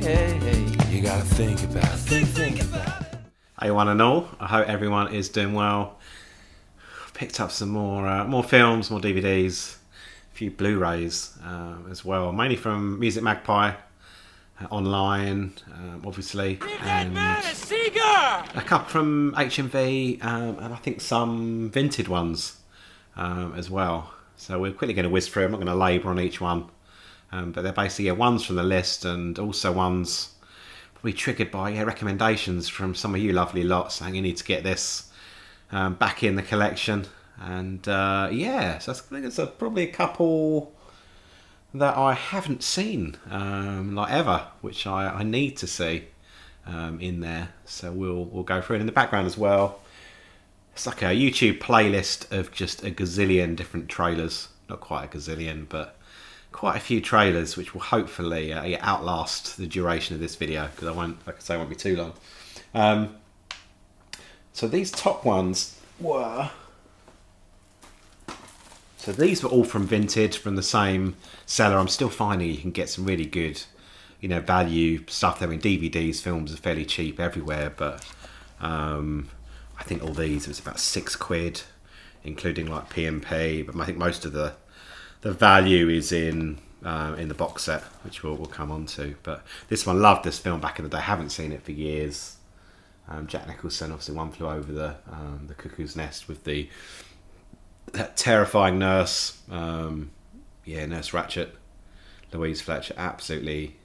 hey, you gotta think about it. Think about it. Hey one and all, I hope everyone is doing well. Picked up some more films, more DVDs, a few Blu-rays as well, mainly from Music Magpie, online, obviously, and a couple from HMV, and I think some vintage ones as well. So we're quickly going to whiz through. I'm not going to labour on each one, but they're basically ones from the list, and also ones probably triggered by recommendations from some of you lovely lots saying you need to get this back in the collection. And so I think there's probably a couple that I haven't seen like ever, which I need to see in there. So we'll go through it in the background as well. It's like a YouTube playlist of just a gazillion different trailers. Not quite a gazillion, but quite a few trailers, which will hopefully outlast the duration of this video, because it won't be too long. So these top ones were... So these were all from Vintage, from the same seller. I'm still finding you can get some really good, value stuff there. I mean, DVDs, films are fairly cheap everywhere, but I think all these, it was about £6, including like P&P. But I think most of the value is in the box set, which we'll come on to. But this one, loved this film back in the day. Haven't seen it for years. Jack Nicholson, obviously, One Flew Over the Cuckoo's Nest with that terrifying nurse, Nurse Ratched, Louise Fletcher. Absolutely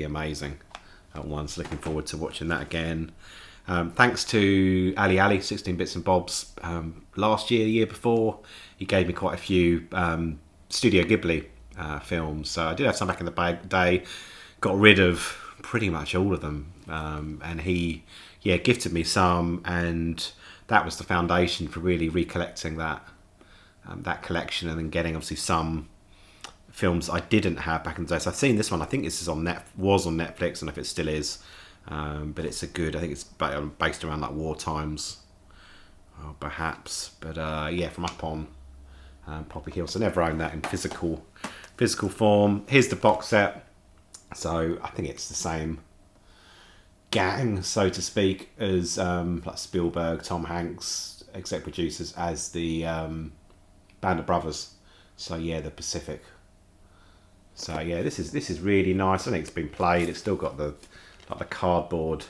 amazing at once. Looking forward to watching that again. Thanks to Ali, 16 Bits and Bobs, last year, the year before, he gave me quite a few Studio Ghibli films. So I did have some back in the day, got rid of pretty much all of them, and he gifted me some, and that was the foundation for really recollecting that collection, and then getting obviously some films I didn't have back in the day. So I've seen this one. I think this is was on Netflix, I don't know if it still is, but it's I think it's based around like war times, perhaps. But from up on Poppy Hill. So never owned that in physical form. Here's the box set. So I think it's the same gang, so to speak, as like Spielberg, Tom Hanks, exec producers, as the Band of Brothers. So the Pacific. So this is really nice. I think it's been played. It's still got the cardboard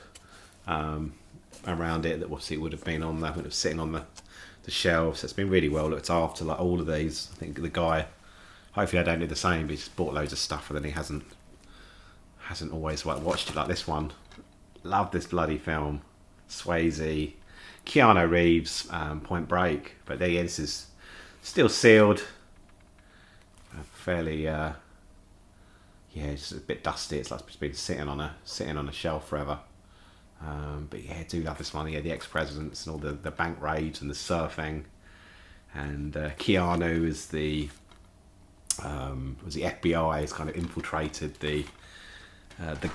around it that obviously would have been on there, would have sitting on the shelves. So it's been really well looked after. Like all of these, I think the guy, hopefully I don't do the same, but he just bought loads of stuff and then he hasn't always watched it. Like this one. Love this bloody film. Swayze, Keanu Reeves, Point Break. But this is still sealed. Fairly, just a bit dusty. It's like it's been sitting on a shelf forever. But I do love this one. The ex-presidents and all the bank raids and the surfing. And Keanu is the FBI has kind of infiltrated the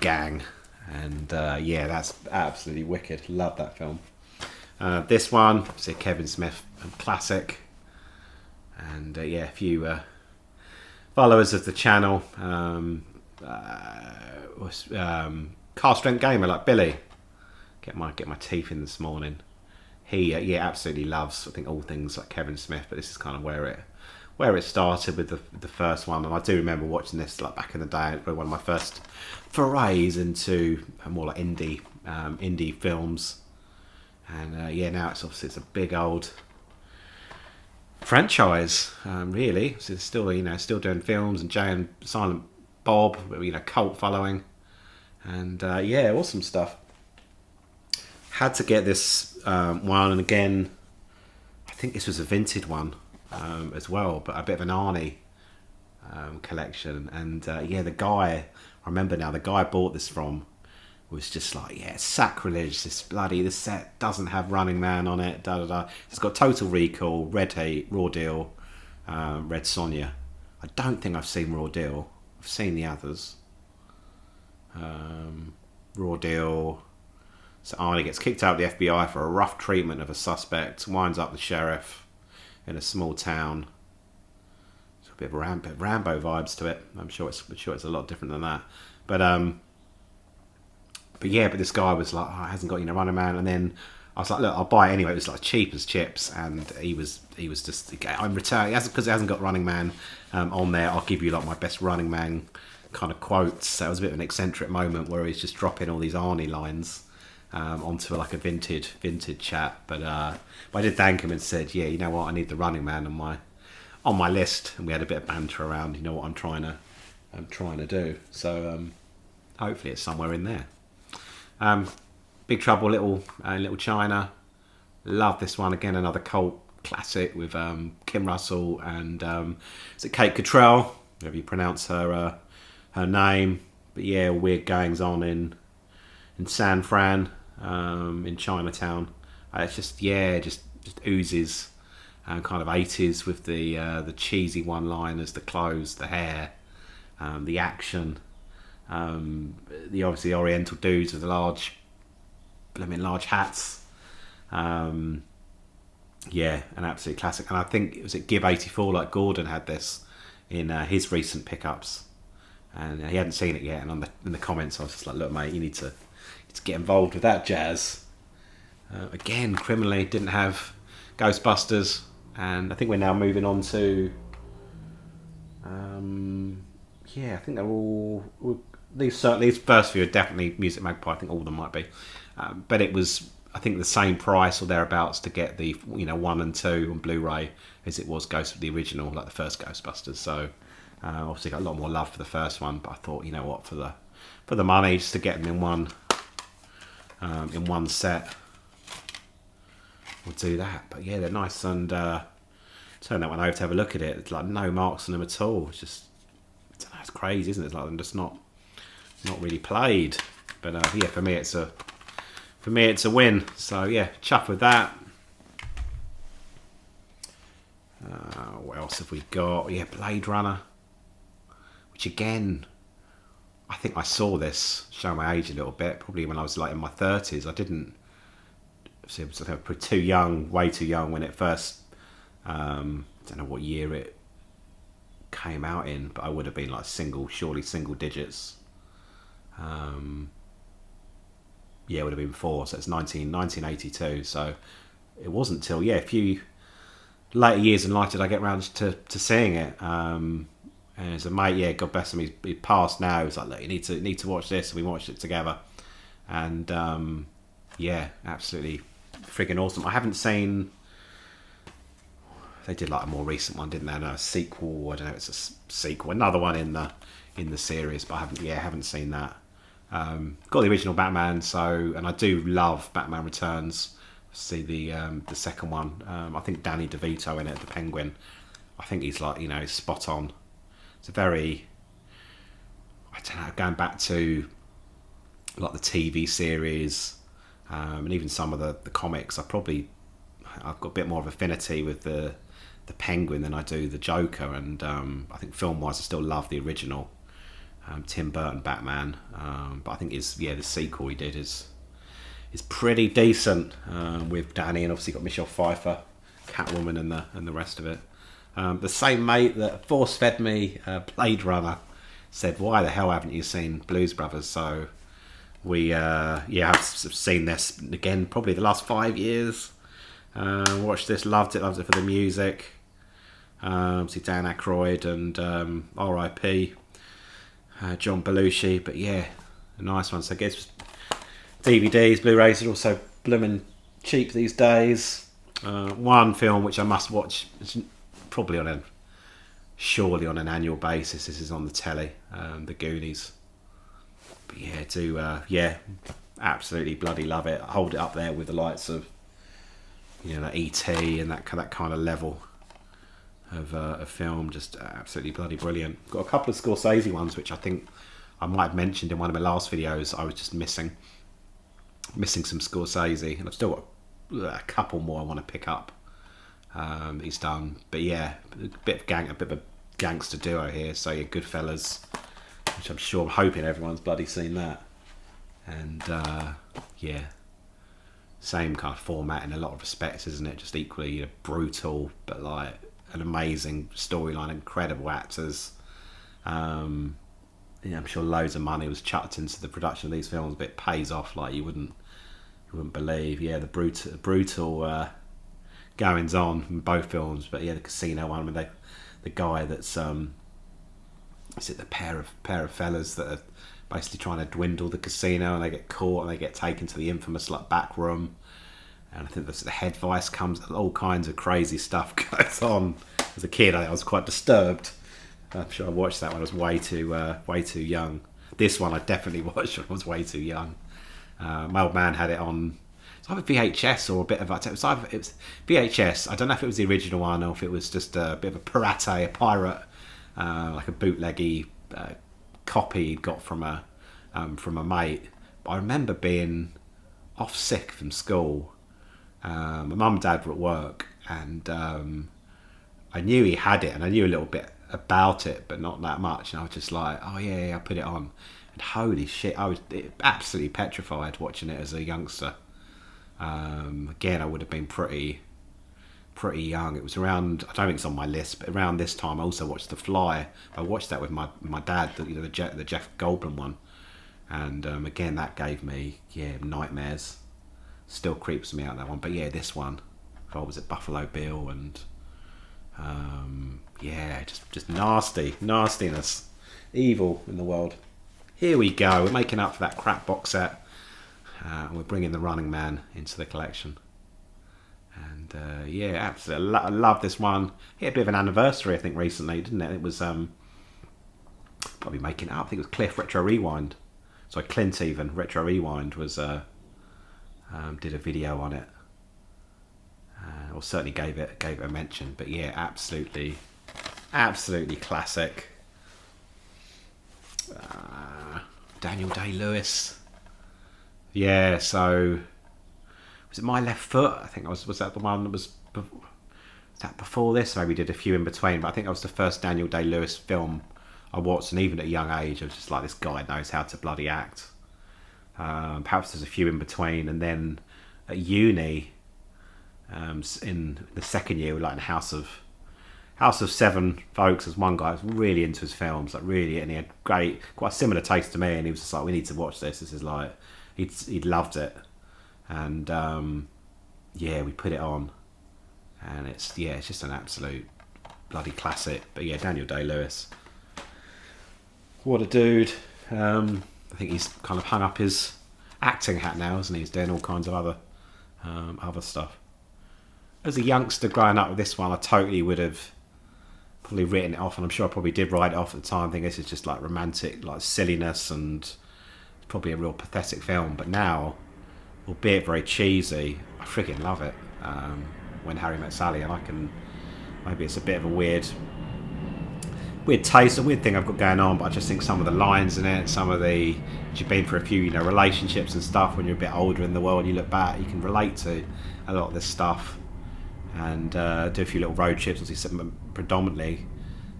gang. And that's absolutely wicked. Love that film. This one, it's a Kevin Smith classic. And a few followers of the channel, Car Strength Gamer like Billy. Get my teeth in this morning. He absolutely loves, I think, all things like Kevin Smith. But this is kind of where it started with the first one. And I do remember watching this like back in the day. It was one of my first forays into more like indie films, and now it's a big old franchise, really. So it's still doing films, and Jay and Silent Bob, cult following, and awesome stuff. Had to get this one, and again, I think this was a vintage one as well, but a bit of an Arnie collection, and the guy. I remember now, the guy I bought this from was just like, sacrilege, this set doesn't have Running Man on it, It's got Total Recall, Red Heat, Raw Deal, Red Sonja. I don't think I've seen Raw Deal. I've seen the others. Raw Deal. So Arnie gets kicked out of the FBI for a rough treatment of a suspect, winds up the sheriff in a small town. It's a bit of Rambo vibes to it. I'm sure it's a lot different than that. But but this guy was like, oh, it hasn't got, you know, Running Man. And then I was like, look, I'll buy it anyway. It was like cheap as chips. And he was just, I'm returning, because it hasn't got Running Man on there, I'll give you like my best Running Man kind of quotes. So it was a bit of an eccentric moment where he's just dropping all these Arnie lines onto like a vintage chat. But I did thank him and said, yeah, you know what, I need the Running Man on my list. And we had a bit of banter around, you know, what I'm trying to do. So hopefully it's somewhere in there. Big Trouble Little China. Love this one again, another cult classic with Kim Russell and is it Kate Cottrell, whatever you pronounce her name. But yeah, weird goings on in San Fran, in Chinatown. It's just oozes kind of 80s with the cheesy one-liners, the clothes, the hair, the action, the obviously Oriental dudes with the large hats. Yeah, an absolute classic. And I think it was at Gib 84, like Gordon had this in his recent pickups, and he hadn't seen it yet. And in the comments, I was just like, "Look, mate, you need to get involved with that jazz." Again, criminally didn't have Ghostbusters, and I think we're now moving on to. I think they're all these first few are definitely Music Magpie. I think all of them might be, but it was, I think, the same price or thereabouts to get the 1 and 2 on Blu-ray as it was the original, like the first Ghostbusters. So obviously got a lot more love for the first one, but I thought, you know what, for the money, just to get them in one set, we'll do that. But yeah, they're nice, and turn that one over to have a look at it. It's like no marks on them at all. It's just, I don't know, it's crazy, isn't it? It's like they're just not really played. But yeah, for me it's a win. So yeah, chuffed with that. What else have we got? Yeah, Blade Runner, which again, I think I saw this, show my age a little bit, probably when I was like in my 30s. I didn't, I was too young, way too young when it first, I don't know what year it came out in, but I would have been like surely single digits. Yeah, it would have been 4, so it's 1982. So it wasn't till a few later years in life did I get around to seeing it. And as a mate, God bless him, he passed now. He was like, look, you need to watch this. And we watched it together, and absolutely friggin' awesome. I haven't seen. They did like a more recent one, didn't they? No, a sequel. I don't know. It's a sequel, another one in the series, but I haven't seen that. Got the original Batman, and I do love Batman Returns. See the second one. I think Danny DeVito in it, the Penguin. I think he's like, spot on. It's a very, I don't know, going back to like the TV series, and even some of the comics. I've got a bit more of affinity with the Penguin than I do the Joker, and I think film wise I still love the original Tim Burton Batman, but I think the sequel he did is pretty decent, with Danny, and obviously got Michelle Pfeiffer, Catwoman, and the rest of it. The same mate that force fed me Blade Runner said, why the hell haven't you seen Blues Brothers? So we have seen this again probably the last 5 years. Watched this, loved it for the music. See Dan Aykroyd and R.I.P. John Belushi, but yeah, a nice one. So I guess DVDs, Blu-rays are also blooming cheap these days. One film which I must watch, probably surely on an annual basis. This is on the telly, The Goonies. But absolutely bloody love it. I hold it up there with the likes of E.T. and that kind of level of film. Just absolutely bloody brilliant. Got a couple of Scorsese ones which I think I might have mentioned in one of my last videos. I was just missing some Scorsese, and I've still got a couple more I want to pick up. He's done, but yeah, a bit of a gangster duo here. So yeah, Goodfellas, which I'm hoping everyone's bloody seen that, and same kind of format in a lot of respects, isn't it? Just equally brutal, but like an amazing storyline, incredible actors. I'm sure loads of money was chucked into the production of these films, but it pays off like you wouldn't believe. Yeah, the brutal goings on in both films. But yeah, the casino one with the guy that's is it the pair of fellas that are basically trying to dwindle the casino, and they get caught and they get taken to the infamous like back room. And I think the head vice comes, all kinds of crazy stuff goes on. As a kid, I was quite disturbed. I'm sure I watched that when I was way too young. This one I definitely watched when I was way too young. My old man had it on. It's either VHS or a bit of it was VHS. I don't know if it was the original one or if it was just a bit of a pirate, like a bootleggy copy he'd got from a mate. But I remember being off sick from school. My mum and dad were at work, and I knew he had it, and I knew a little bit about it, but not that much. And I was just like, oh yeah, I put it on. And holy shit, I was absolutely petrified watching it as a youngster. Again, I would have been pretty young. It was around, I don't think it's on my list, but around this time I also watched The Fly. I watched that with my dad, the Jeff Goldblum one. And again, that gave me nightmares. Still creeps me out, that one. But yeah, this one, oh, was it Buffalo Bill? And just nastiness, evil in the world. Here we go, we're making up for that crap box set, and we're bringing The Running Man into the collection. And absolutely, I love this one. It had a bit of an anniversary, I think, recently, didn't it? It was probably making it up. I think it was Clint even Retro Rewind was did a video on it, or certainly gave it a mention. But yeah, absolutely classic. Daniel Day-Lewis. Yeah, so was it My Left Foot? I think was that the one that was that before this? Maybe did a few in between, but I think that was the first Daniel Day-Lewis film I watched, and even at a young age I was just like, this guy knows how to bloody act. Perhaps there's a few in between, and then at uni, in the second year, we were like in a house of 7 folks. There's one guy who was really into his films, like really, and he had quite a similar taste to me, and he was just like, we need to watch this. This is like, he'd loved it, and we put it on, and it's just an absolute bloody classic. But yeah, Daniel Day-Lewis, what a dude. I think he's kind of hung up his acting hat now, isn't he? He's doing all kinds of other stuff. As a youngster growing up with this one, I totally would have probably written it off, and I'm sure I probably did write it off at the time, thinking this is just like romantic, like silliness, and it's probably a real pathetic film. But now, albeit very cheesy, I freaking love it. When Harry Met Sally, and maybe it's a bit of a weird taste, a weird thing I've got going on, but I just think some of the lines in it, you've been through a few, relationships and stuff when you're a bit older in the world, you look back, you can relate to a lot of this stuff, and do a few little road trips, predominantly.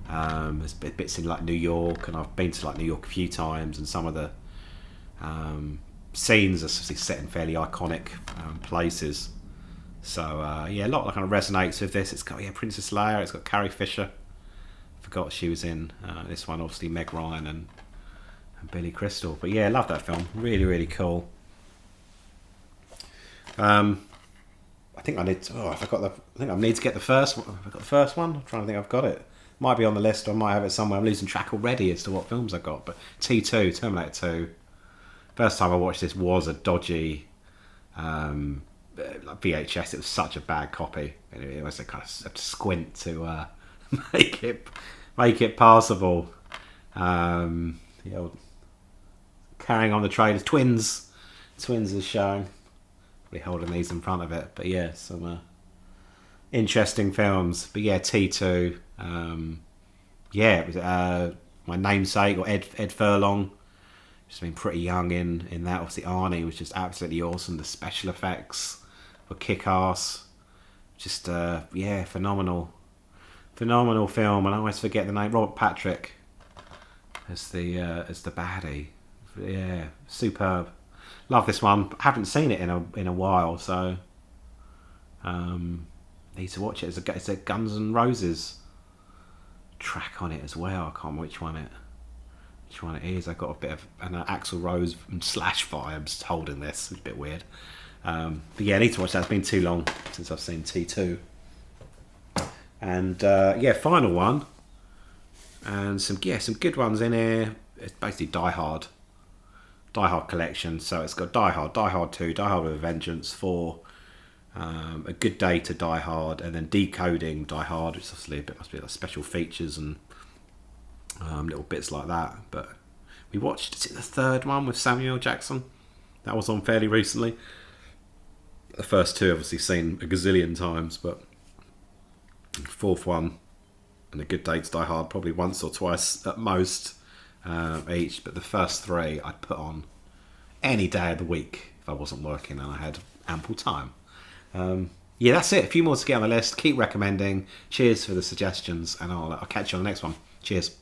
There's bits in like New York, and I've been to like New York a few times, and some of the scenes are set in fairly iconic places. So a lot that kind of resonates with this. It's got Princess Leia, it's got Carrie Fisher. Forgot she was in this one, obviously Meg Ryan and Billy Crystal. But yeah, I love that film. Really, really cool. I think I need to. I think I need to get the first one. Have I got the first one? I'm trying to think. I've got it. Might be on the list, or I might have it somewhere. I'm losing track already as to what films I got. But T2, Terminator 2. First time I watched this was a dodgy VHS. It was such a bad copy. It was a kind of have to squint to make it passable. Carrying on the trailers. Twins is showing. Probably holding these in front of it, but yeah, some interesting films. But yeah, T2. It was my namesake, or Ed Furlong. Just been pretty young in that. Obviously, Arnie was just absolutely awesome. The special effects were kick-ass. Just phenomenal film. And I always forget the name. Robert Patrick as the baddie. Yeah, superb. Love this one. Haven't seen it in a while, so need to watch it. It's a Guns N' Roses track on it as well. I can't remember which one it. which one it is. I got a bit of an Axl Rose and Slash vibes holding this. It's a bit weird. But yeah, I need to watch that. It's been too long since I've seen T2. And yeah, final one. And some good ones in here. It's basically Die Hard collection. So it's got Die Hard, Die Hard 2, Die Hard with a Vengeance 4, A Good Day to Die Hard, and then Decoding Die Hard, which obviously must be like special features and little bits like that. But we watched, is it the third one with Samuel Jackson? That was on fairly recently. The first two obviously seen a gazillion times, but fourth one and A Good Day to Die Hard probably once or twice at most each. But the first three I'd put on any day of the week if I wasn't working and I had ample time. Yeah, that's it. A few more to get on the list. Keep recommending. Cheers for the suggestions, and I'll catch you on the next one. Cheers.